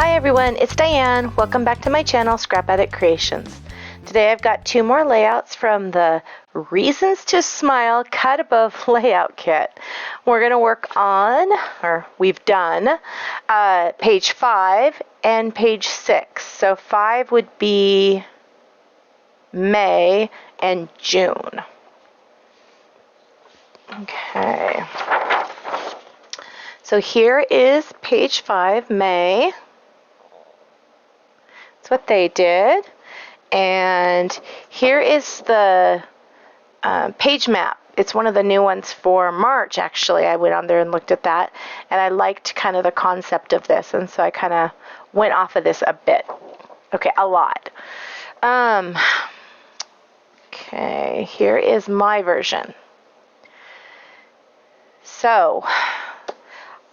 Hi everyone, it's Diane. Welcome back to my channel, Scrap Addict Creations. Today I've got two more layouts from the Reasons to Smile Cut Above Layout Kit. We're going to work on, or we've done, page 5 and page 6. So 5 would be May and June. Okay. So here is page 5, May. That's what they did. And here is the page map. It's one of the new ones for March, actually. I went on there and looked at that, and I liked kind of the concept of this, and so I kind of went off of this a bit. Okay, a lot. Okay, here is my version. So,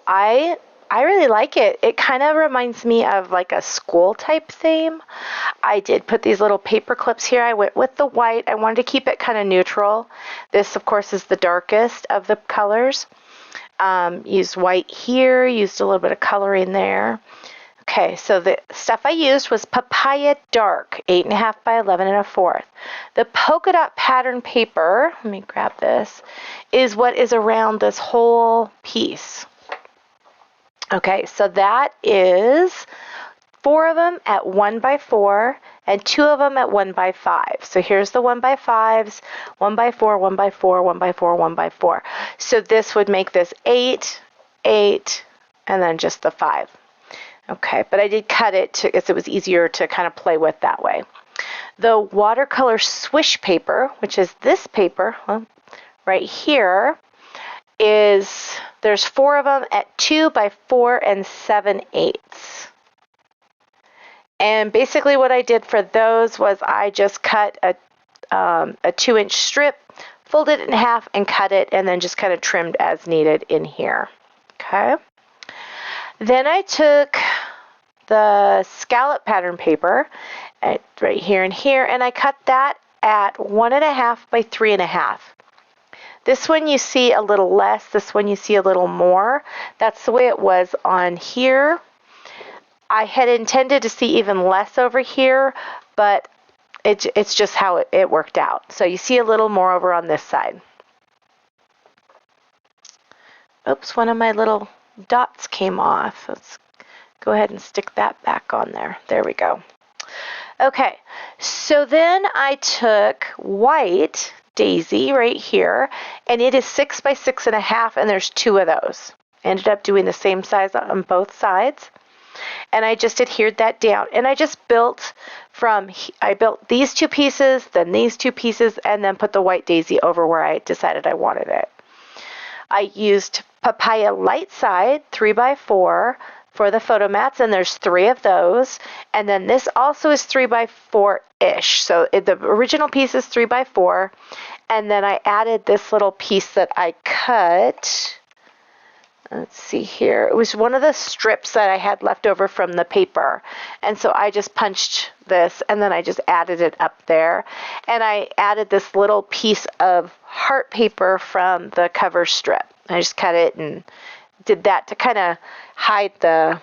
I really like it. It kind of reminds me of like a school type theme. I did put these little paper clips here. I went with the white. I wanted to keep it kind of neutral. This, of course, is the darkest of the colors. Used white here, used a little bit of coloring there. Okay, so the stuff I used was Papaya Dark, 8.5 by 11 1/4. The polka dot pattern paper, let me grab this, is what is around this whole piece. Okay, so that is 4 of them at 1 by 4 and 2 of them at 1 by 5. So here's the 1 by 5s, 1 by 4, 1 by 4, 1 by 4, 1 by 4. So this would make this 8, 8, and then just the 5. Okay, but I did cut it because it was easier to kind of play with that way. The watercolor swish paper, which is this paper, well, right here, there's 4 of them at 2 by 4 and 7/8. And basically what I did for those was I just cut a 2-inch strip, folded it in half and cut it, and then just kind of trimmed as needed in here. Okay. Then I took the scallop pattern paper right here and here, and I cut that at 1.5 by 3.5. This one you see a little less, this one you see a little more. That's the way it was on here. I had intended to see even less over here, but it's just how it worked out. So you see a little more over on this side. Oops, one of my little dots came off. Let's go ahead and stick that back on there. There we go. Okay, so then I took white daisy right here, and it is 6 by 6.5, and there's 2 of those. Ended up doing the same size on both sides, and I just adhered that down, and I just built these 2 pieces, then these 2 pieces, and then put the white daisy over where I decided I wanted it. I used Papaya Light side 3 by 4 for the photo mats, and there's 3 of those, and then this also is 3 by 4-ish. So the original piece is 3 by 4, and then I added this little piece that I cut. Let's see here. It was one of the strips that I had left over from the paper, and so I just punched this, and then I just added it up there, and I added this little piece of heart paper from the cover strip. I just cut it and did that to kind of hide the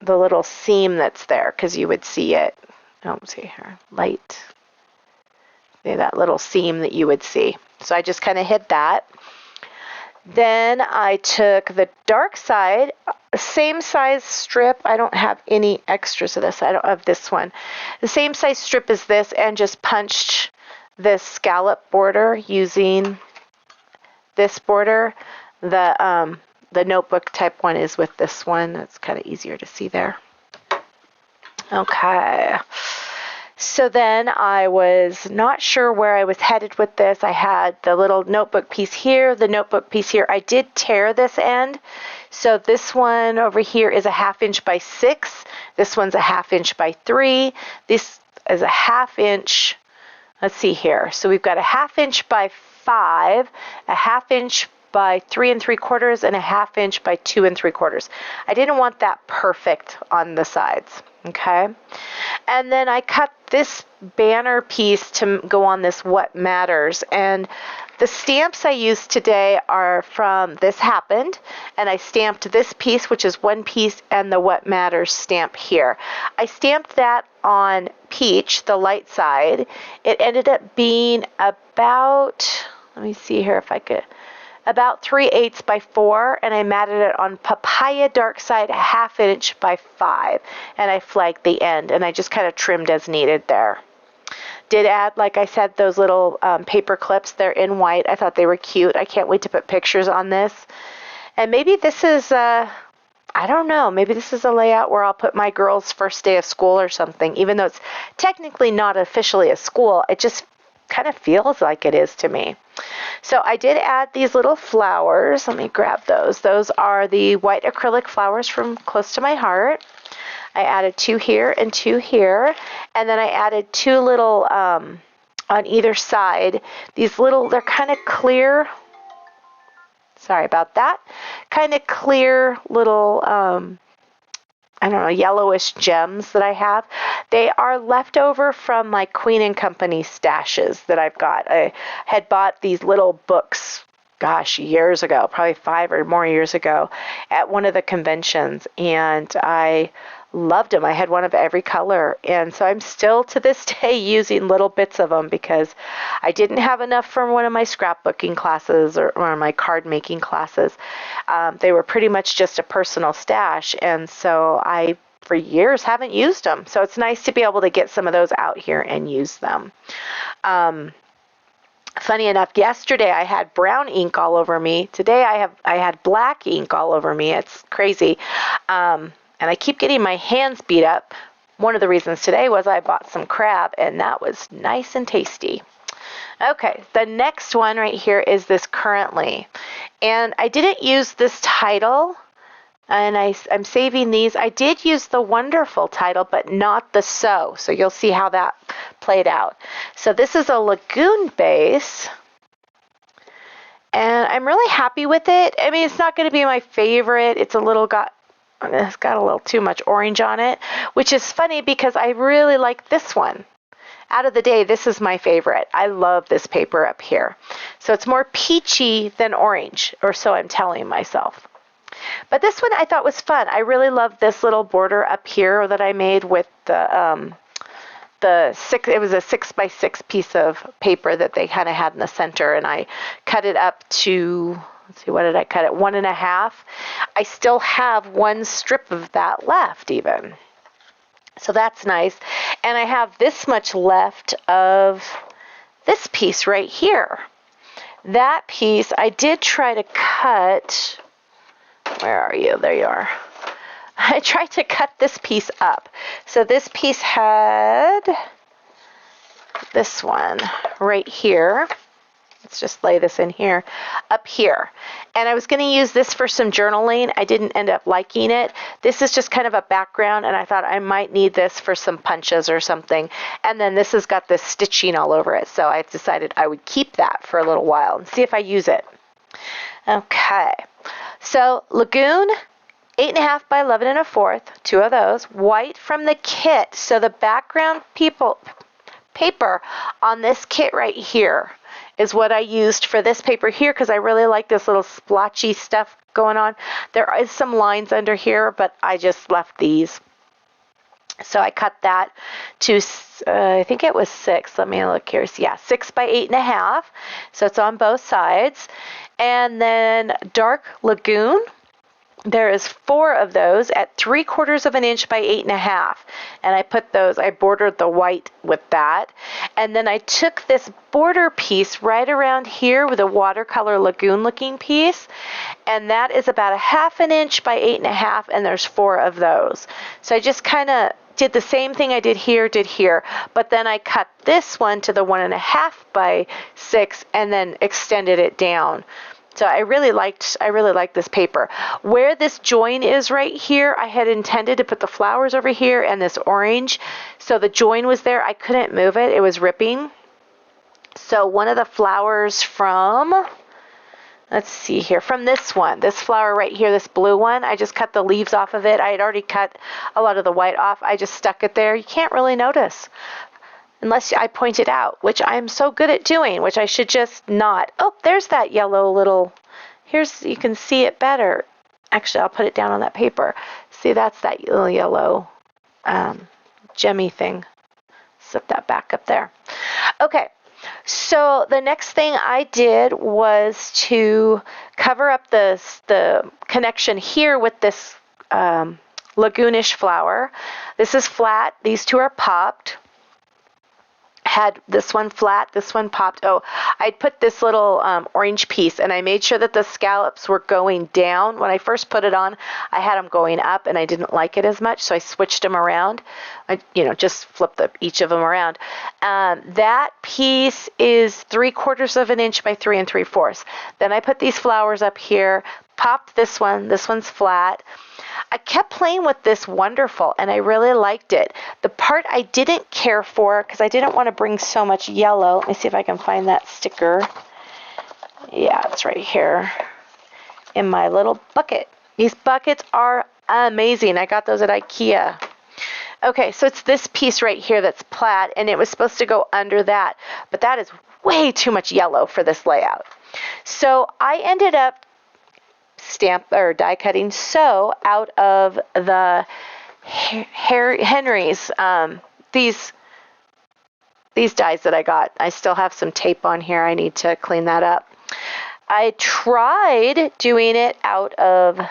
little seam that's there, because you would see it. Oh, see here, light. See that little seam that you would see. So I just kind of hid that. Then I took the dark side, same size strip. I don't have any extras of this. I don't have this one. The same size strip as this, and just punched this scallop border using this border. The notebook type one is with this one. It's kind of easier to see there. Okay. So then I was not sure where I was headed with this. I had the little notebook piece here, the notebook piece here. I did tear this end. So this one over here is a 1/2 inch by 6. This one's a 1/2 inch by 3. This is a 1/2 inch. Let's see here. So we've got a 1/2 inch by 5, a 1/2 inch by 3 3/4 and a 1/2 inch by 2 3/4. I didn't want that perfect on the sides. Okay. And then I cut this banner piece to go on this What Matters. And the stamps I used today are from This Happened. And I stamped this piece, which is one piece, and the What Matters stamp here. I stamped that on Peach, the light side. It ended up being about, let me see here if I could, about 3/8 by 4, and I matted it on Papaya Dark side 1/2 inch by 5, and I flagged the end, and I just kind of trimmed as needed there. Did add, like I said, those little paper clips. They're in white. I thought they were cute. I can't wait to put pictures on this. And maybe this is, I don't know, maybe this is a layout where I'll put my girls' first day of school or something, even though it's technically not officially a school. It just kind of feels like it is to me. So I did add these little flowers. Let me grab those. Those are the white acrylic flowers from Close to My Heart. I added 2 here and 2 here. And then I added 2 little on either side. These little, they're kind of clear. Sorry about that. Kind of clear little, I don't know, yellowish gems that I have. They are left over from my Queen and Company stashes that I've got. I had bought these little books, gosh, years ago, probably 5 or more years ago, at one of the conventions, and I loved them. I had one of every color, and so I'm still to this day using little bits of them because I didn't have enough from one of my scrapbooking classes or one of my card making classes. They were pretty much just a personal stash, and so I for years haven't used them. So it's nice to be able to get some of those out here and use them. Funny enough, yesterday I had brown ink all over me. Today I had black ink all over me. It's crazy. And I keep getting my hands beat up. One of the reasons today was I bought some crab, and that was nice and tasty. Okay, the next one right here is this Currently. And I didn't use this title, and I'm saving these. I did use the Wonderful title, but not the So you'll see how that played out. So this is a Lagoon base, and I'm really happy with it. I mean, it's not going to be my favorite. It's got a little too much orange on it, which is funny because I really like this one. Out of the day, this is my favorite. I love this paper up here. So it's more peachy than orange, or so I'm telling myself. But this one I thought was fun. I really love this little border up here that I made with it was a 6 by 6 piece of paper that they kind of had in the center, and I cut it up to, let's see, what did I cut it? 1.5. I still have 1 strip of that left even. So that's nice. And I have this much left of this piece right here. That piece I did try to cut. Where are you? There you are. I tried to cut this piece up. So this piece had this one right here. Let's just lay this in here, up here. And I was going to use this for some journaling. I didn't end up liking it. This is just kind of a background, and I thought I might need this for some punches or something. And then this has got this stitching all over it. So I decided I would keep that for a little while and see if I use it. Okay. So Lagoon, 8.5 by 11 1/4, 2 of those. White from the kit. So the background paper on this kit right here is what I used for this paper here because I really like this little splotchy stuff going on. There is some lines under here, but I just left these. So I cut that to, I think it was 6. Let me look here. So yeah, 6 by 8.5. So it's on both sides. And then Dark Lagoon. There is 4 of those at 3/4 of an inch by 8.5. And I put those, I bordered the white with that. And then I took this border piece right around here with a watercolor lagoon looking piece. And that is about 1/2 inch by 8.5. And there's 4 of those. So I just kind of did the same thing I did here, but then I cut this one to the 1.5 by 6 and then extended it down. So I really liked this paper. Where this join is right here, I had intended to put the flowers over here and this orange. So the join was there. I couldn't move it. It was ripping. So one of the flowers from, let's see here, from this one, this flower right here, this blue one, I just cut the leaves off of it. I had already cut a lot of the white off. I just stuck it there. You can't really notice unless I point it out, which I'm so good at doing, which I should just not. Oh, there's that yellow little, you can see it better. Actually, I'll put it down on that paper. See, that's that little yellow gemmy thing. Set that back up there. Okay, so the next thing I did was to cover up the connection here with this lagoonish flower. This is flat. These two are popped. Had this one flat, this one popped. Oh, I put this little orange piece, and I made sure that the scallops were going down. When I first put it on, I had them going up, and I didn't like it as much, so I switched them around. I, just flipped each of them around. That piece is 3/4 of an inch by 3 3/4. Then I put these flowers up here, popped this one. This one's flat. I kept playing with this wonderful, and I really liked it. The part I didn't care for, because I didn't want to bring so much yellow. Let me see if I can find that sticker. Yeah, it's right here in my little bucket. These buckets are amazing. I got those at IKEA. Okay, so it's this piece right here that's plaid, and it was supposed to go under that, but that is way too much yellow for this layout. So I ended up stamp or die cutting out of the Henry's these dies that I got. I still have some tape on here. I need to clean that up. I tried doing it out of, let's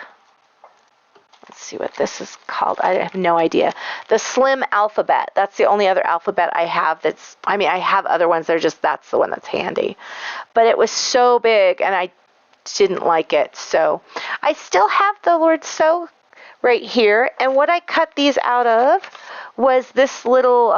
see what this is called. I have no idea. The Slim Alphabet. That's the only other alphabet I have I have other ones. That's the one that's handy. But it was so big, and I didn't like it. So I still have the Lord So right here. And what I cut these out of was this little,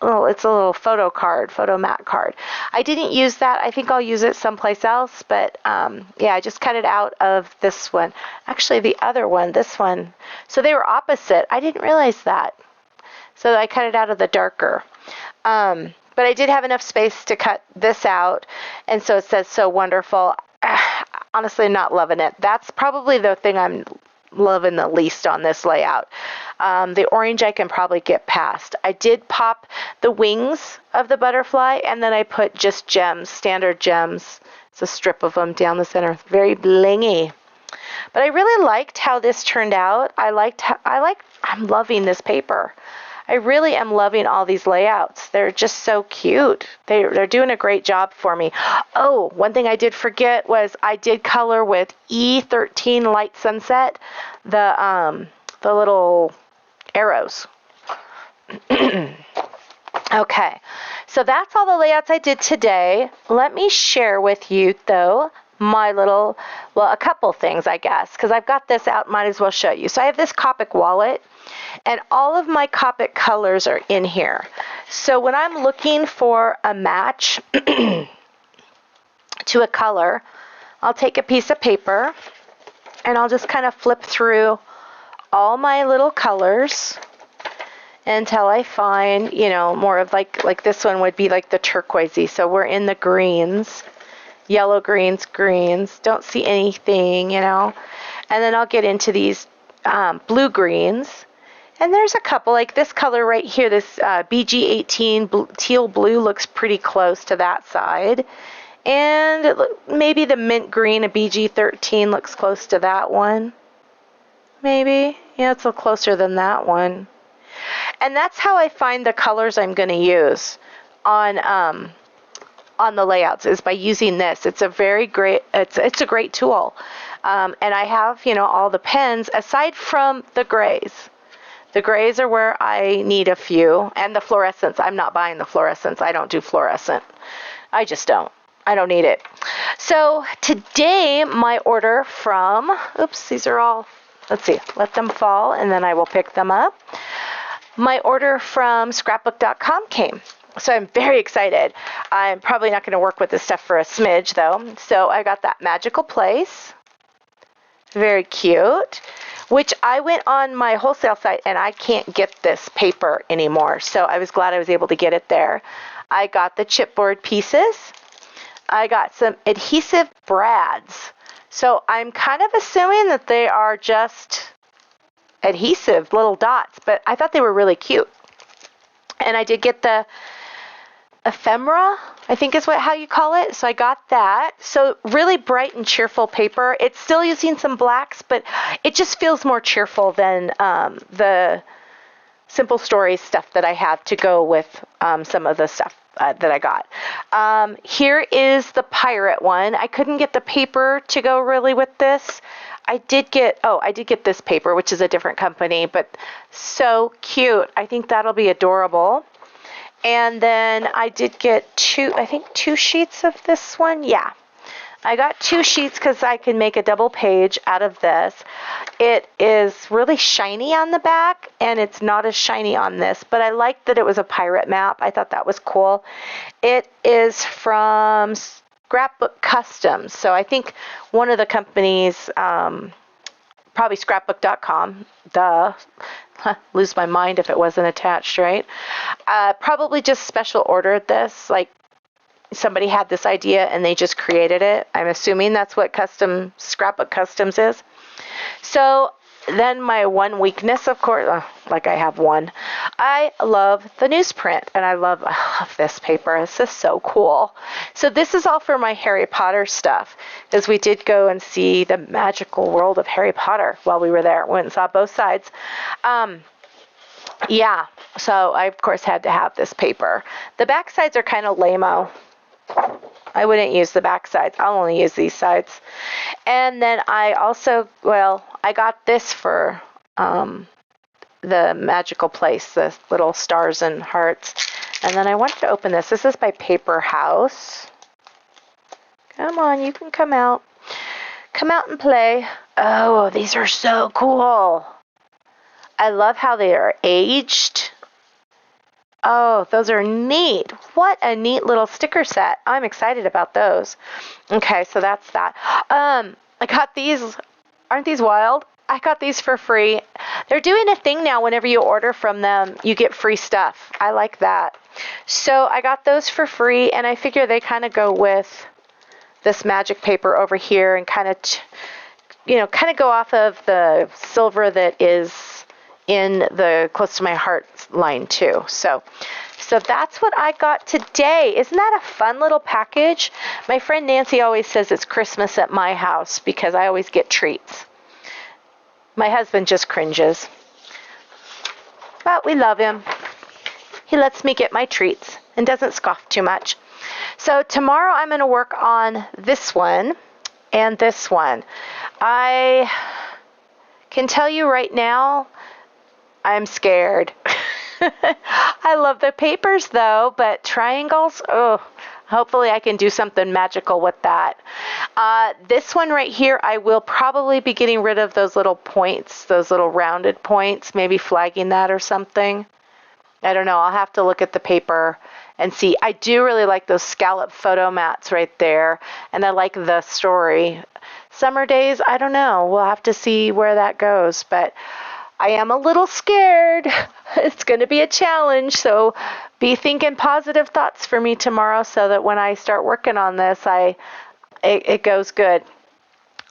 it's a little photo mat card. I didn't use that. I think I'll use it someplace else. But yeah, I just cut it out of this one. Actually, the other one, this one. So they were opposite. I didn't realize that. So I cut it out of the darker. But I did have enough space to cut this out. And so it says So Wonderful. Honestly, not loving it. That's probably the thing I'm loving the least on this layout. The orange I can probably get past. I did pop the wings of the butterfly, and then I put just gems, standard gems. It's a strip of them down the center. Very blingy. But I really liked how this turned out. I'm loving this paper. I really am loving all these layouts. They're just so cute. They're doing a great job for me. Oh, one thing I did forget was I did color with E13 Light Sunset, the little arrows. Okay, so that's all the layouts I did today. Let me share with you, though, a couple things, I guess, because I've got this out, might as well show you. So I have this Copic wallet, and all of my Copic colors are in here. So when I'm looking for a match to a color, I'll take a piece of paper, and I'll just kind of flip through all my little colors until I find, more of like this one would be like the turquoisey. So we're in the greens. Yellow, greens, don't see anything, and then I'll get into these blue greens, and there's a couple, like this color right here, this BG18 teal blue looks pretty close to that side, and maybe the mint green, a BG13 looks close to that one, maybe, yeah, it's a little closer than that one, and that's how I find the colors I'm going to use on the layouts, is by using this. It's a great tool. And I have, all the pens aside from the grays. The grays are where I need a few, and the fluorescents. I'm not buying the fluorescents. I don't do fluorescent. I just don't. I don't need it. So today my order from, these are all, let's see, let them fall and then I will pick them up. My order from scrapbook.com came. So I'm very excited. I'm probably not going to work with this stuff for a smidge, though. So I got that Magical Place. Very cute. Which I went on my wholesale site, and I can't get this paper anymore. So I was glad I was able to get it there. I got the chipboard pieces. I got some adhesive brads. So I'm kind of assuming that they are just adhesive little dots, but I thought they were really cute. And I did get the ephemera, I think is how you call it. So I got that. So really bright and cheerful paper. It's still using some blacks, but it just feels more cheerful than the Simple Stories stuff that I have to go with some of the stuff that I got. Here is the pirate one. I couldn't get the paper to go really with this. I did get this paper, which is a different company, but so cute. I think that'll be adorable. And then I did get two sheets of this one. Yeah, I got 2 sheets because I can make a double page out of this. It is really shiny on the back, and it's not as shiny on this, but I liked that it was a pirate map. I thought that was cool. It is from Scrapbook Customs. So I think one of the companies, probably scrapbook.com, duh. Lose my mind if it wasn't attached, right? Probably just special ordered this, like somebody had this idea and they just created it. I'm assuming that's what Scrapbook Customs is. So then my one weakness, of course, like I have one, I love the newsprint, and I love this paper. This is so cool. So this is all for my Harry Potter stuff, as we did go and see the magical world of Harry Potter while we were there. Went and saw both sides. Yeah, so I, of course, had to have this paper. The back sides are kind of lame-o. I wouldn't use the back sides. I'll only use these sides. And then I also, I got this for the magical place, the little stars and hearts. And then I wanted to open this. This is by Paper House. Come on, you can come out. Come out and play. Oh, these are so cool. I love how they are aged. Oh, those are neat. What a neat little sticker set. I'm excited about those. Okay, so that's that. I got these. Aren't these wild? I got these for free. They're doing a thing now. Whenever you order from them, you get free stuff. I like that. So I got those for free, and I figure they kind of go with this magic paper over here and kind of go off of the silver that is in the Close to My Heart line too. So that's what I got today. Isn't that a fun little package? My friend Nancy always says it's Christmas at my house because I always get treats. My husband just cringes. But we love him. He lets me get my treats and doesn't scoff too much. So tomorrow I'm going to work on this one and this one. I can tell you right now, I'm scared. I love the papers though, but triangles, hopefully I can do something magical with that. This one right here, I will probably be getting rid of those little points, those little rounded points, maybe flagging that or something. I don't know. I'll have to look at the paper and see. I do really like those scallop photo mats right there, and I like the story. Summer days, I don't know. We'll have to see where that goes, but I am a little scared. It's going to be a challenge, so be thinking positive thoughts for me tomorrow so that when I start working on this, it goes good.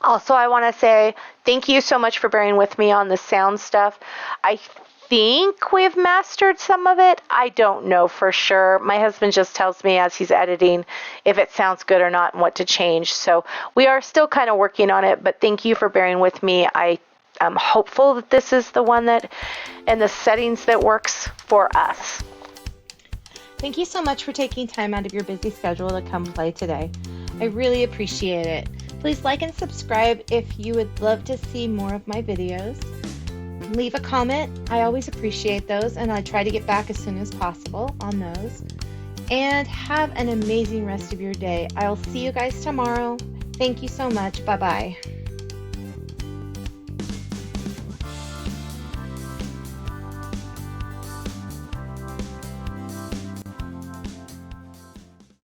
Also, I want to say thank you so much for bearing with me on the sound stuff. I think we've mastered some of it. I don't know for sure. My husband just tells me as he's editing if it sounds good or not and what to change. So we are still kind of working on it, but thank you for bearing with me. I'm hopeful that this is the one that and the settings that works for us. Thank you so much for taking time out of your busy schedule to come play today. I really appreciate it. Please like and subscribe if you would love to see more of my videos. Leave a comment. I always appreciate those, and I try to get back as soon as possible on those. And have an amazing rest of your day. I'll see you guys tomorrow. Thank you so much. Bye-bye.